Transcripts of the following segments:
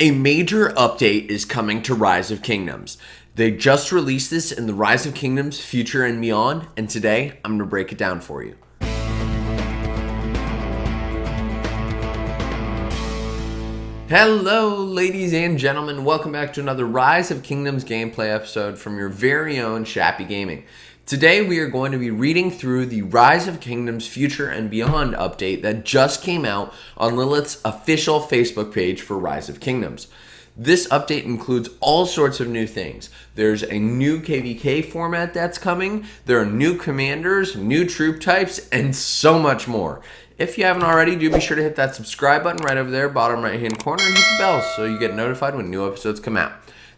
A major update is coming to Rise of Kingdoms. They just released this in the Rise of Kingdoms Future and Beyond, and today I'm going to break it down for you. Hello ladies and gentlemen, welcome back to another Rise of Kingdoms gameplay episode from your very own Shappy Gaming. Today we are going to be reading through the Rise of Kingdoms Future and Beyond update that just came out on Lilith's official Facebook page for Rise of Kingdoms. This update includes all sorts of new things. There's a new KVK format that's coming, there are new commanders, new troop types, and so much more. If you haven't already, do be sure to hit that subscribe button right over there, bottom right hand corner, and hit the bell so you get notified when new episodes come out.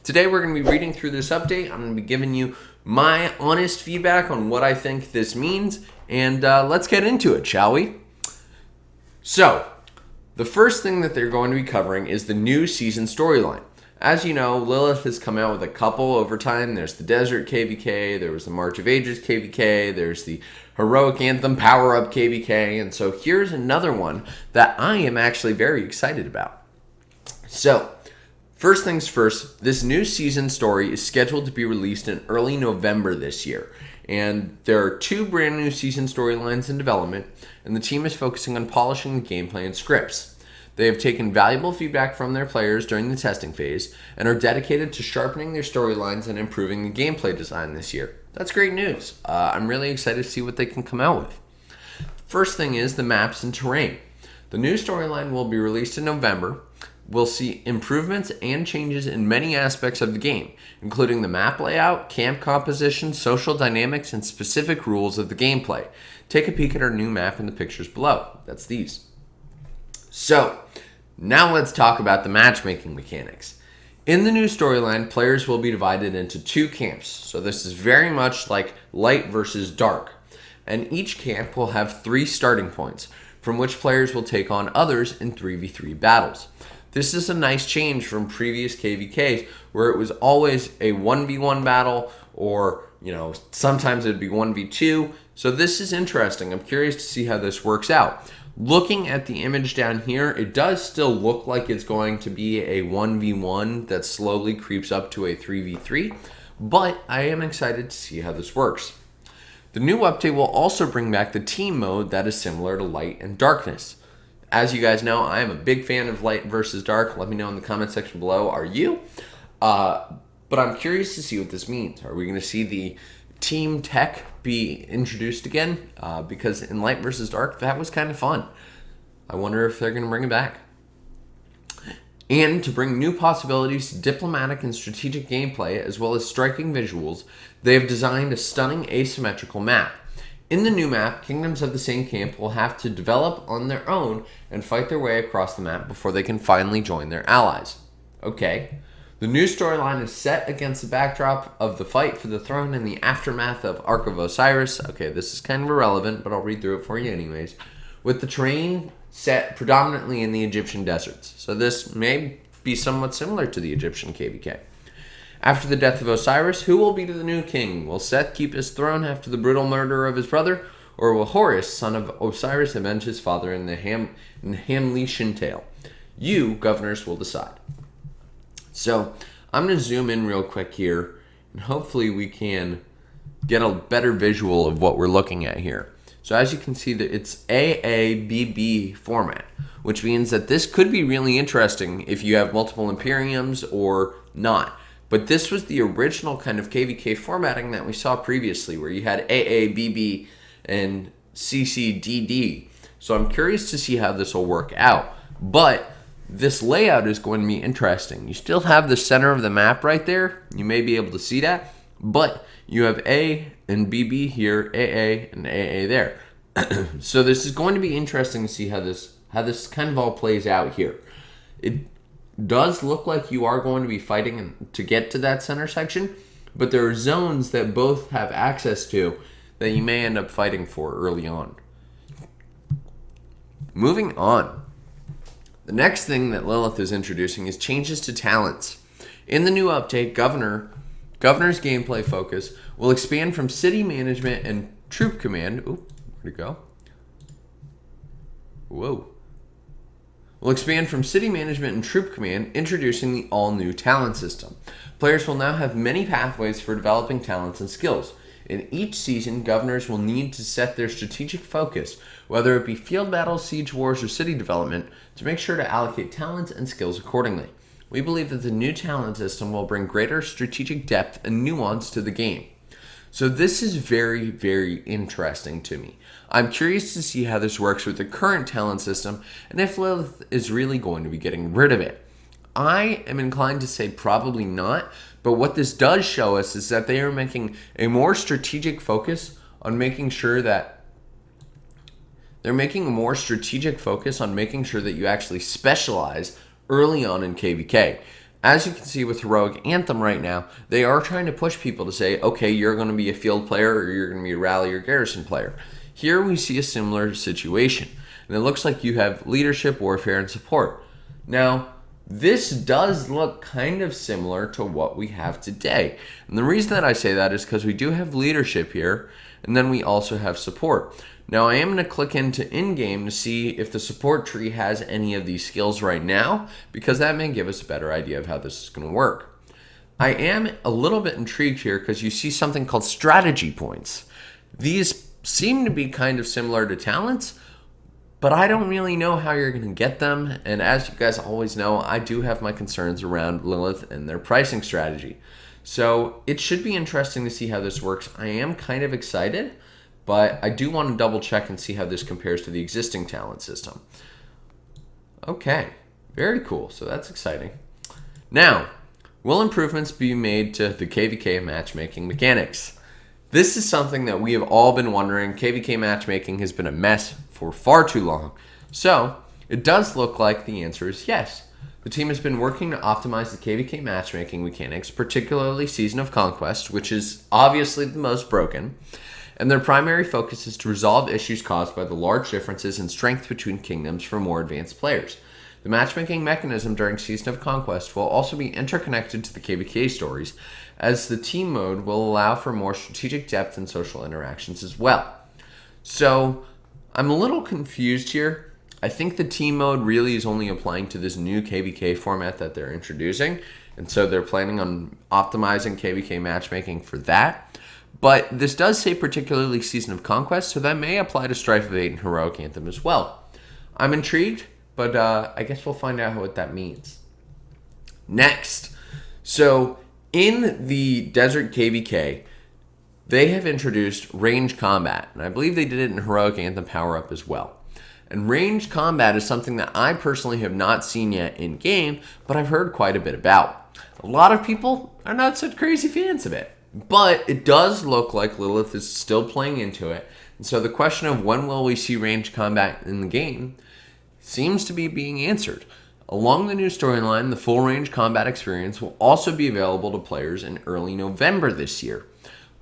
Today we're going to be reading through this update. I'm going to be giving you my honest feedback on what I think this means, and let's get into it, shall we? So, the first thing that they're going to be covering is the new season storyline. As you know, Lilith has come out with a couple over time. There's the Desert KVK, there was the March of Ages KVK, there's the Heroic Anthem Power Up KVK, and so here's another one that I am actually very excited about. So, first things first, this new season story is scheduled to be released in early November this year. And there are two brand new season storylines in development, and the team is focusing on polishing the gameplay and scripts. They have taken valuable feedback from their players during the testing phase, and are dedicated to sharpening their storylines and improving the gameplay design this year. That's great news. I'm really excited to see what they can come out with. First thing is the maps and terrain. The new storyline will be released in November. We'll see improvements and changes in many aspects of the game, including the map layout, camp composition, social dynamics, and specific rules of the gameplay. Take a peek at our new map in the pictures below. That's these. So, now let's talk about the matchmaking mechanics. In the new storyline, players will be divided into two camps. So this is very much like light versus dark. And each camp will have 3 starting points, from which players will take on others in 3v3 battles. This is a nice change from previous KVKs where it was always a 1v1 battle or, sometimes it'd be 1v2. So this is interesting. I'm curious to see how this works out. Looking at the image down here, it does still look like it's going to be a 1v1 that slowly creeps up to a 3v3, but I am excited to see how this works. The new update will also bring back the team mode that is similar to light and darkness. As you guys know, I am a big fan of light versus dark. Let me know in the comment section below. Are you? But I'm curious to see what this means. Are we going to see the team tech be introduced again? Because in light versus dark, that was kind of fun. I wonder if they're going to bring it back. And to bring new possibilities to diplomatic and strategic gameplay, as well as striking visuals, they have designed a stunning asymmetrical map. In the new map, kingdoms of the same camp will have to develop on their own and fight their way across the map before they can finally join their allies. Okay. The new storyline is set against the backdrop of the fight for the throne in the aftermath of Ark of Osiris. Okay, this is kind of irrelevant, but I'll read through it for you anyways. With the terrain set predominantly in the Egyptian deserts. So this may be somewhat similar to the Egyptian KVK. After the death of Osiris, who will be the new king? Will Seth keep his throne after the brutal murder of his brother? Or will Horus, son of Osiris, avenge his father in the Hamletian tale? You, governors, will decide. So, I'm going to zoom in real quick here, and hopefully we can get a better visual of what we're looking at here. So as you can see, that it's AABB format, which means that this could be really interesting if you have multiple Imperiums or not. But this was the original kind of KVK formatting that we saw previously, where you had AABB and CCDD. So I'm curious to see how this will work out. But this layout is going to be interesting. You still have the center of the map right there. You may be able to see that. But you have A and BB here, AA and AA there. So this is going to be interesting to see how this kind of all plays out here. It does look like you are going to be fighting to get to that center section, but there are zones that both have access to that you may end up fighting for early on. Moving on. The next thing that Lilith is introducing is changes to talents. In the new update, Governor's gameplay focus will expand from city management and troop command. Ooh, where'd it go? Whoa. will expand from city management and troop command, introducing the all-new talent system. Players will now have many pathways for developing talents and skills. In each season, governors will need to set their strategic focus, whether it be field battles, siege wars, or city development, to make sure to allocate talents and skills accordingly. We believe that the new talent system will bring greater strategic depth and nuance to the game. So this is very, very interesting to me. I'm curious to see how this works with the current talent system and if Lilith is really going to be getting rid of it. I am inclined to say probably not, but what this does show us is that they are making a more strategic focus on making sure that you actually specialize early on in KVK. As you can see with Heroic Anthem right now, they are trying to push people to say, okay, you're going to be a field player or you're going to be a rally or garrison player. Here we see a similar situation, and it looks like you have leadership, warfare, and support. Now, this does look kind of similar to what we have today. And the reason that I say that is because we do have leadership here, and then we also have support. Now, I am going to click into in-game to see if the support tree has any of these skills right now, because that may give us a better idea of how this is going to work. I am a little bit intrigued here because you see something called strategy points. These seem to be kind of similar to talents, but I don't really know how you're going to get them. And as you guys always know, I do have my concerns around Lilith and their pricing strategy. So it should be interesting to see how this works. I am kind of excited, but I do want to double check and see how this compares to the existing talent system. Okay, very cool. So that's exciting. Now, will improvements be made to the KVK matchmaking mechanics? This is something that we have all been wondering. KVK matchmaking has been a mess for far too long. So, it does look like the answer is yes. The team has been working to optimize the KVK matchmaking mechanics, particularly Season of Conquest, which is obviously the most broken. And their primary focus is to resolve issues caused by the large differences in strength between kingdoms for more advanced players. The matchmaking mechanism during Season of Conquest will also be interconnected to the KVK stories, as the team mode will allow for more strategic depth and social interactions as well. So, I'm a little confused here. I think the team mode really is only applying to this new KVK format that they're introducing, and so they're planning on optimizing KVK matchmaking for that. But this does say particularly Season of Conquest, so that may apply to Strife of 8 and Heroic Anthem as well. I'm intrigued, but I guess we'll find out what that means. Next, so in the Desert KVK, they have introduced range combat, and I believe they did it in Heroic Anthem Power Up as well. And range combat is something that I personally have not seen yet in game, but I've heard quite a bit about. A lot of people are not such crazy fans of it, but it does look like Lilith is still playing into it. And so the question of when will we see range combat in the game seems to be being answered. Along the new storyline, the full range combat experience will also be available to players in early November this year.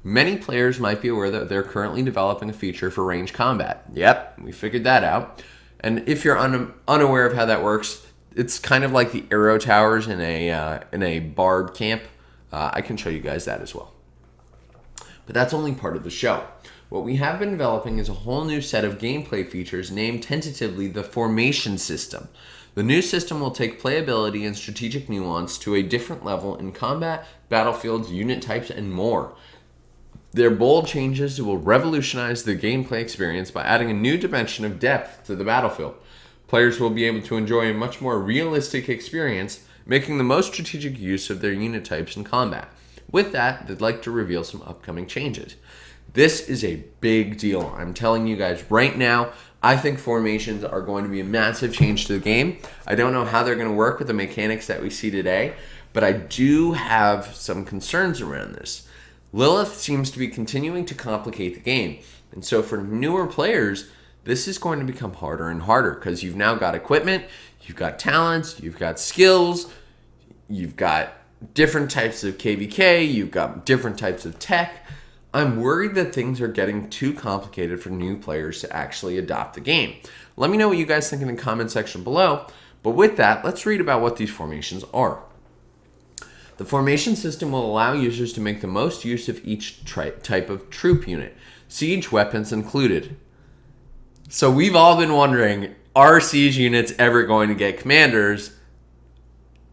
Many players might be aware that they're currently developing a feature for range combat. Yep, we figured that out. And if you're unaware of how that works, it's kind of like the arrow towers in a bard camp. I can show you guys that as well. But that's only part of the show. What we have been developing is a whole new set of gameplay features named tentatively the Formation System. The new system will take playability and strategic nuance to a different level in combat, battlefields, unit types, and more. Their bold changes will revolutionize the gameplay experience by adding a new dimension of depth to the battlefield. Players will be able to enjoy a much more realistic experience, making the most strategic use of their unit types in combat. With that, they'd like to reveal some upcoming changes. This is a big deal. I'm telling you guys right now, I think formations are going to be a massive change to the game. I don't know how they're going to work with the mechanics that we see today, but I do have some concerns around this. Lilith seems to be continuing to complicate the game, and so for newer players, this is going to become harder and harder because you've now got equipment, you've got talents, you've got skills, you've got different types of KVK, you've got different types of tech. I'm worried that things are getting too complicated for new players to actually adopt the game. Let me know what you guys think in the comment section below, but with that, let's read about what these formations are. The formation system will allow users to make the most use of each type of troop unit, siege weapons included. So we've all been wondering, are siege units ever going to get commanders?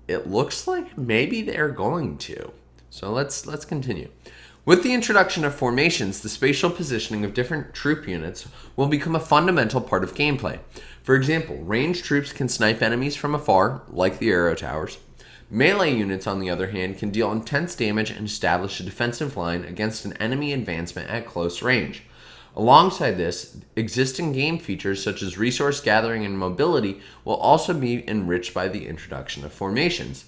It looks like maybe they're going to. So let's continue. With the introduction of formations, the spatial positioning of different troop units will become a fundamental part of gameplay. For example, ranged troops can snipe enemies from afar, like the arrow towers. Melee units, on the other hand, can deal intense damage and establish a defensive line against an enemy advancement at close range. Alongside this, existing game features such as resource gathering and mobility will also be enriched by the introduction of formations.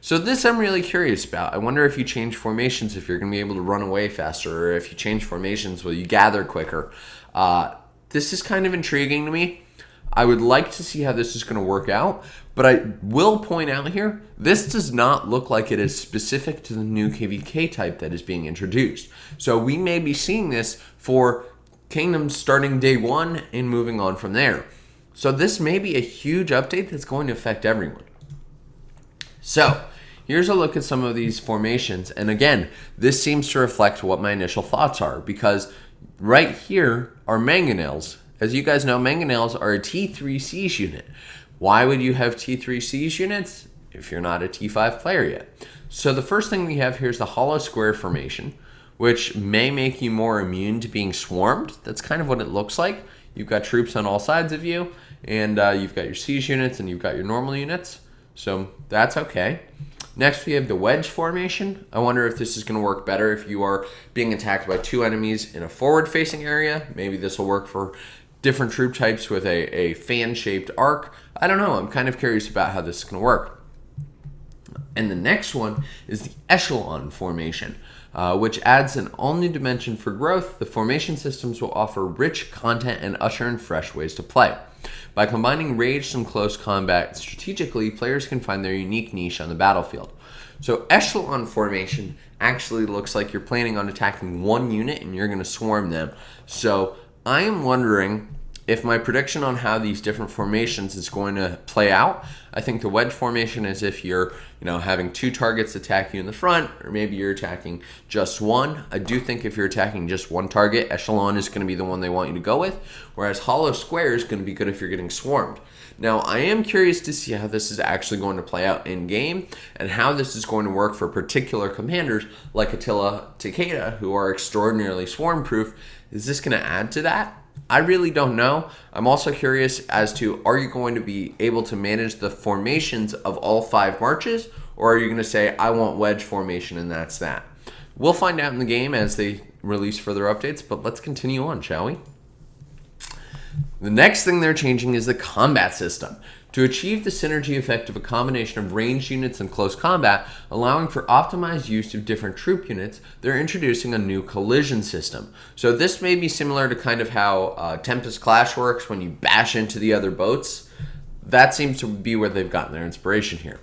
So this I'm really curious about. I wonder if you change formations, if you're going to be able to run away faster, or if you change formations, will you gather quicker? This is kind of intriguing to me. I would like to see how this is going to work out, but I will point out here, this does not look like it is specific to the new KVK type that is being introduced. So we may be seeing this for Kingdoms starting day one and moving on from there. So this may be a huge update that's going to affect everyone. So here's a look at some of these formations. And again, this seems to reflect what my initial thoughts are, because right here are mangonels. As you guys know, mangonels are a T3 siege unit. Why would you have T3 siege units if you're not a T5 player yet? So the first thing we have here is the hollow square formation, which may make you more immune to being swarmed. That's kind of what it looks like. You've got troops on all sides of you, and you've got your siege units, and you've got your normal units. So that's okay. Next, we have the wedge formation. I wonder if this is going to work better if you are being attacked by two enemies in a forward-facing area. Maybe this will work for different troop types with a fan-shaped arc. I don't know. I'm kind of curious about how this is going to work. And the next one is the echelon formation, which adds an all-new dimension for growth. The formation systems will offer rich content and usher in fresh ways to play. By combining ranged and close combat strategically, players can find their unique niche on the battlefield. So echelon formation actually looks like you're planning on attacking one unit and you're going to swarm them. So I am wondering if my prediction on how these different formations is going to play out. I think the wedge formation is if you're, having two targets attack you in the front, or maybe you're attacking just one. I do think if you're attacking just one target, echelon is going to be the one they want you to go with, whereas hollow square is going to be good if you're getting swarmed. Now, I am curious to see how this is actually going to play out in game and how this is going to work for particular commanders like Attila Takeda, who are extraordinarily swarm proof. Is this going to add to that? I really don't know. I'm also curious as to, are you going to be able to manage the formations of all 5 marches, or are you going to say, I want wedge formation and that's that? We'll find out in the game as they release further updates, but let's continue on, shall we? The next thing they're changing is the combat system. To achieve the synergy effect of a combination of ranged units and close combat, allowing for optimized use of different troop units, they're introducing a new collision system. So this may be similar to kind of how Tempest Clash works when you bash into the other boats. That seems to be where they've gotten their inspiration here.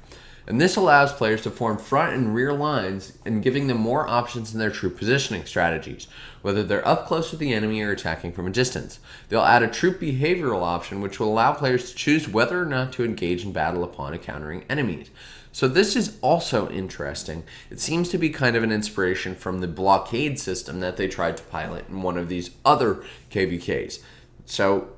And this allows players to form front and rear lines and giving them more options in their troop positioning strategies, whether they're up close with the enemy or attacking from a distance. They'll add a troop behavioral option which will allow players to choose whether or not to engage in battle upon encountering enemies. So this is also interesting. It seems to be kind of an inspiration from the blockade system that they tried to pilot in one of these other KVKs. So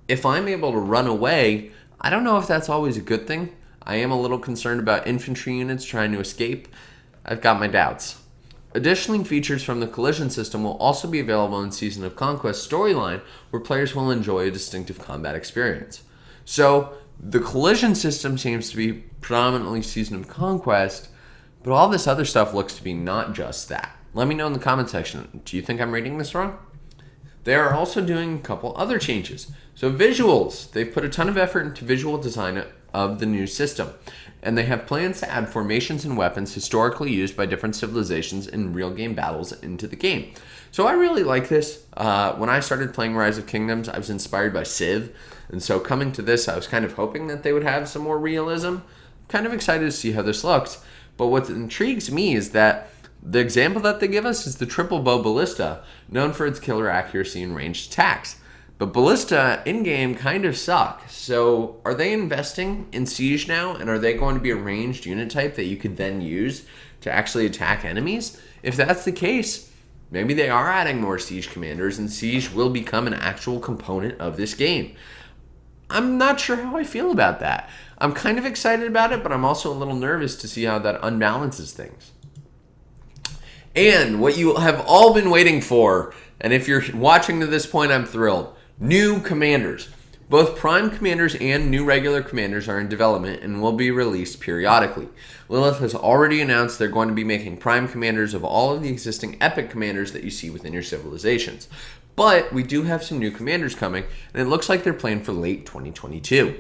if I'm able to run away, I don't know if that's always a good thing. I am a little concerned about infantry units trying to escape. I've got my doubts. Additionally, features from the collision system will also be available in Season of Conquest storyline, where players will enjoy a distinctive combat experience. So, the collision system seems to be predominantly Season of Conquest, but all this other stuff looks to be not just that. Let me know in the comment section. Do you think I'm reading this wrong? They are also doing a couple other changes. So visuals. They've put a ton of effort into visual design of the new system, and they have plans to add formations and weapons historically used by different civilizations in real game battles into the game. So I really like this. When I started playing Rise of Kingdoms, I was inspired by Civ, and so coming to this, I was kind of hoping that they would have some more realism. I'm kind of excited to see how this looks, but what intrigues me is that the example that they give us is the triple bow ballista, known for its killer accuracy and ranged attacks. But ballista in-game kind of suck. So are they investing in Siege now? And are they going to be a ranged unit type that you could then use to actually attack enemies? If that's the case, maybe they are adding more Siege commanders and Siege will become an actual component of this game. I'm not sure how I feel about that. I'm kind of excited about it, but I'm also a little nervous to see how that unbalances things. And what you have all been waiting for, and if you're watching to this point, I'm thrilled. New commanders. Both Prime Commanders and new regular commanders are in development and will be released periodically. Lilith has already announced they're going to be making Prime Commanders of all of the existing Epic Commanders that you see within your civilizations. But we do have some new commanders coming, and it looks like they're planned for late 2022.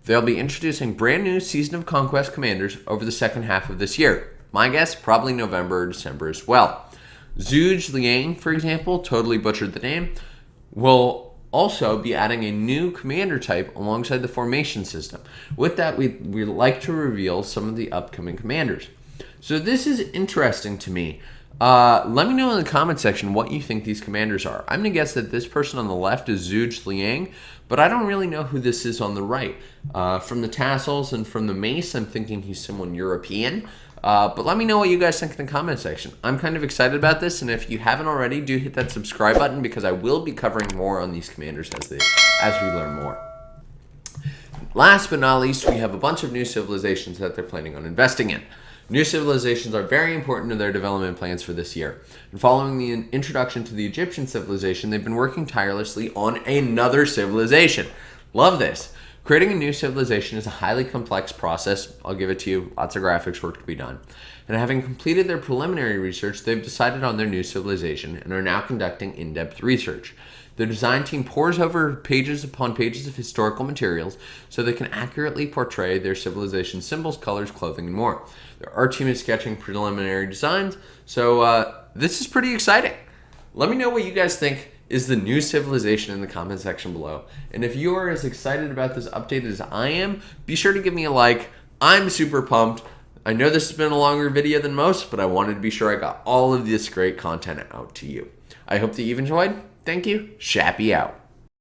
They'll be introducing brand new Season of Conquest commanders over the second half of this year. My guess, probably November or December as well. Zhuge Liang, for example, totally butchered the name, will also be adding a new commander type alongside the formation system. With that, we'd like to reveal some of the upcoming commanders. So this is interesting to me. Let me know in the comment section what you think these commanders are. I'm going to guess that this person on the left is Zhuge Liang, but I don't really know who this is on the right. From the tassels and from the mace, I'm thinking he's someone European. But let me know what you guys think in the comment section. I'm kind of excited about this, and if you haven't already, do hit that subscribe button because I will be covering more on these commanders as we learn more. Last but not least, we have a bunch of new civilizations that they're planning on investing in. New civilizations are very important to their development plans for this year. And following the introduction to the Egyptian civilization, they've been working tirelessly on another civilization. Love this. Creating a new civilization is a highly complex process. I'll give it to you. Lots of graphics work to be done. And having completed their preliminary research, they've decided on their new civilization and are now conducting in-depth research. The design team pores over pages upon pages of historical materials so they can accurately portray their civilization's symbols, colors, clothing, and more. Their art team is sketching preliminary designs, so this is pretty exciting. Let me know what you guys think is the new civilization in the comment section below. And if you are as excited about this update as I am, be sure to give me a like. I'm super pumped. I know this has been a longer video than most, but I wanted to be sure I got all of this great content out to you. I hope that you've enjoyed. Thank you. Shappy out.